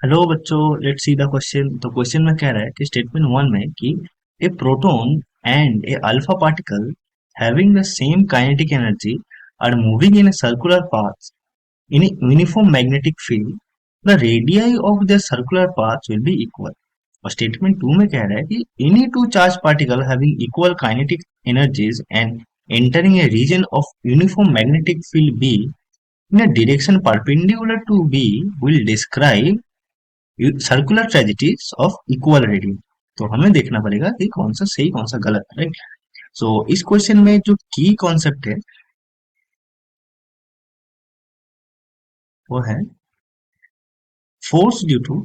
Hello बच्चों, let's see the question. तो question में कह रहा है कि स्टेटमेंट वन में कि a proton and a alpha particle having the same kinetic energy are moving in a circular path in a uniform magnetic field. The radii of the circular path will be equal. और statement two में कह रहा है कि any two charge particle having equal kinetic energies and entering a region of uniform magnetic field B in a direction perpendicular to B will describe circular trajectories of equal radius. तो हमें देखना पड़ेगा कि कौन सा सही कौन सा गलत है, राइट। सो इस क्वेश्चन में जो की कॉन्सेप्ट है वो है force due to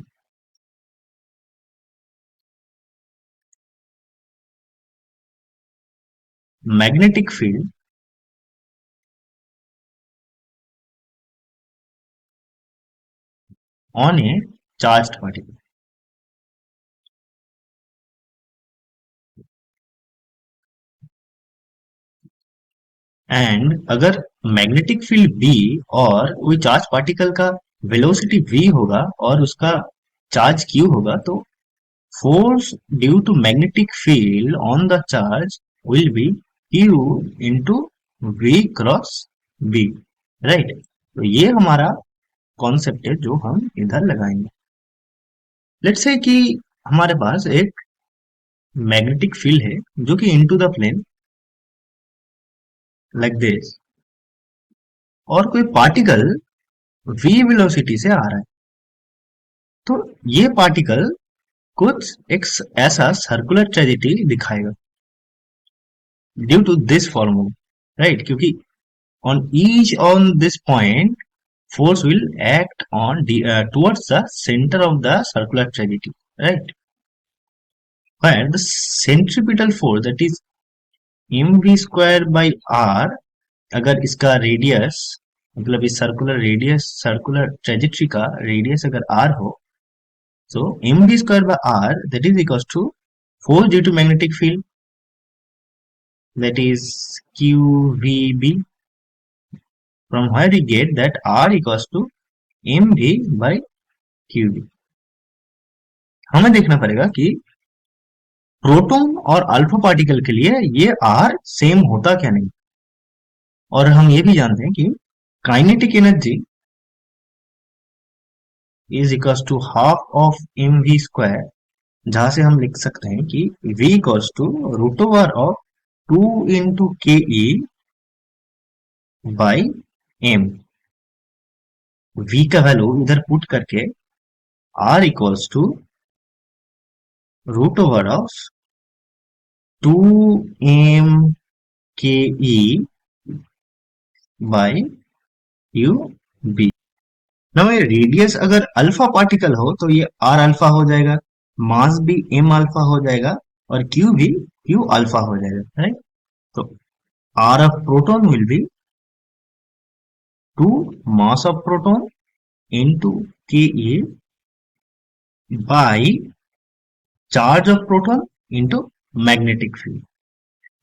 magnetic field on a charged particle. And अगर मैग्नेटिक फील्ड बी और कोई चार्ज पार्टिकल का वेलोसिटी v होगा और उसका चार्ज q होगा, तो force due to magnetic field on the charge will be q into v cross b, right. तो ये हमारा कॉन्सेप्ट है जो हम इधर लगाएंगे। लेट्स से कि हमारे पास एक मैग्नेटिक फील्ड है जो कि into the plane like this, और कोई पार्टिकल v वेलोसिटी से आ रहा है। तो ये पार्टिकल कुछ एक ऐसा सर्कुलर ट्रेजेक्टरी दिखाएगा due to this formula, right. क्योंकि on this point force will act on towards the center of the circular trajectory, right, where the centripetal force, that is mv square by r, अगर इसका radius मतलब इस circular trajectory का radius अगर r हो, so mv square by r, that is equals to force due to magnetic field, that is qvb, from where we get that r equals to mv by qb। हमें देखना पड़ेगा कि proton और alpha particle के लिए ये are same होता क्या नहीं। और हम ये भी जानते हैं कि kinetic energy is equals to half of M V square, जहां से हम लिख सकते हैं कि v equals to root over of 2 into K E by M. v का वैल्यू इधर पुट करके r equals to root over of 2 M K E by U B. ना रेडियस अगर अल्फा पार्टिकल हो तो ये आर अल्फा हो जाएगा, मास भी एम अल्फा हो जाएगा, और क्यू भी क्यू अल्फा हो जाएगा, राइट। तो r of proton will be 2 mass of proton into K a by charge of proton into magnetic field,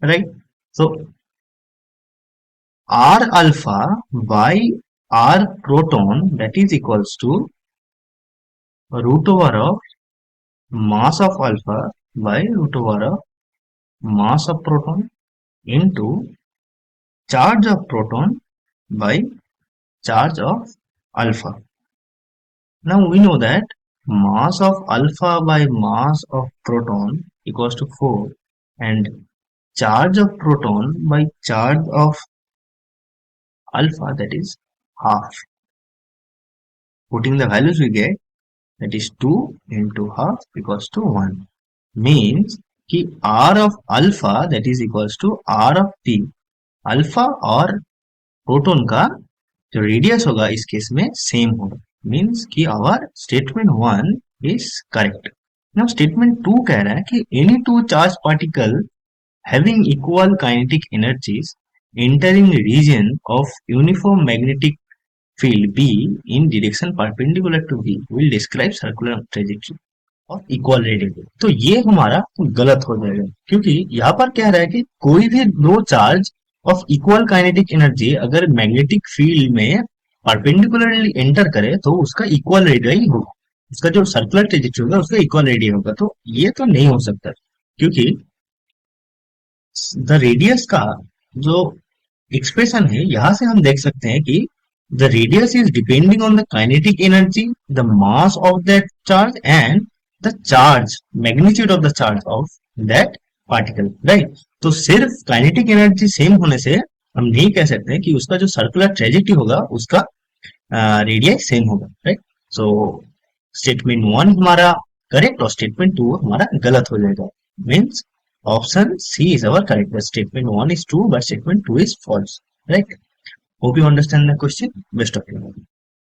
right. so r alpha by r proton, that is equals to root over of mass of alpha by root over of mass of proton into charge of proton by charge of alpha. Now we know that mass of alpha by mass of proton equals to 4, and charge of proton by charge of alpha, that is half. Putting the values we get, that is 2 into half equals to 1, means कि r of alpha, that is equals to r of p। Alpha और proton का जो radius होगा इस case में same होगा, means कि our statement one is correct. Now statement two कह रहा है कि any two charge particle having equal kinetic energies entering region of uniform magnetic field B in direction perpendicular to B will describe circular trajectory of equal radius। तो ये हमारा गलत हो जाएगा, क्योंकि यहाँ पर कह रहा है कि कोई भी दो charge of equal kinetic energy अगर मैग्नेटिक फील्ड में परपेंडिकुलरली एंटर करे तो उसका इक्वल रेडियस होगा। उसका जो सर्कुलर ट्रेजेक्टरी होगा उसका इक्वल रेडियस होगा, तो ये तो नहीं हो सकता, क्योंकि द रेडियस का जो एक्सप्रेशन है यहां से हम देख सकते हैं कि the radius is depending on the kinetic energy, the mass of that charge and the charge magnitude of the charge of that particle, right. तो सिर्फ काइनेटिक एनर्जी सेम होने से हम नहीं कह सकते हैं कि उसका जो सर्कुलर ट्रेजेक्टरी होगा उसका रेडियस सेम होगा, राइट। सो स्टेटमेंट वन हमारा करेक्ट और स्टेटमेंट टू हमारा गलत हो जाएगा, means option C is our correct, statement one is true but statement two is false, right. Hope you understand the question, best of you.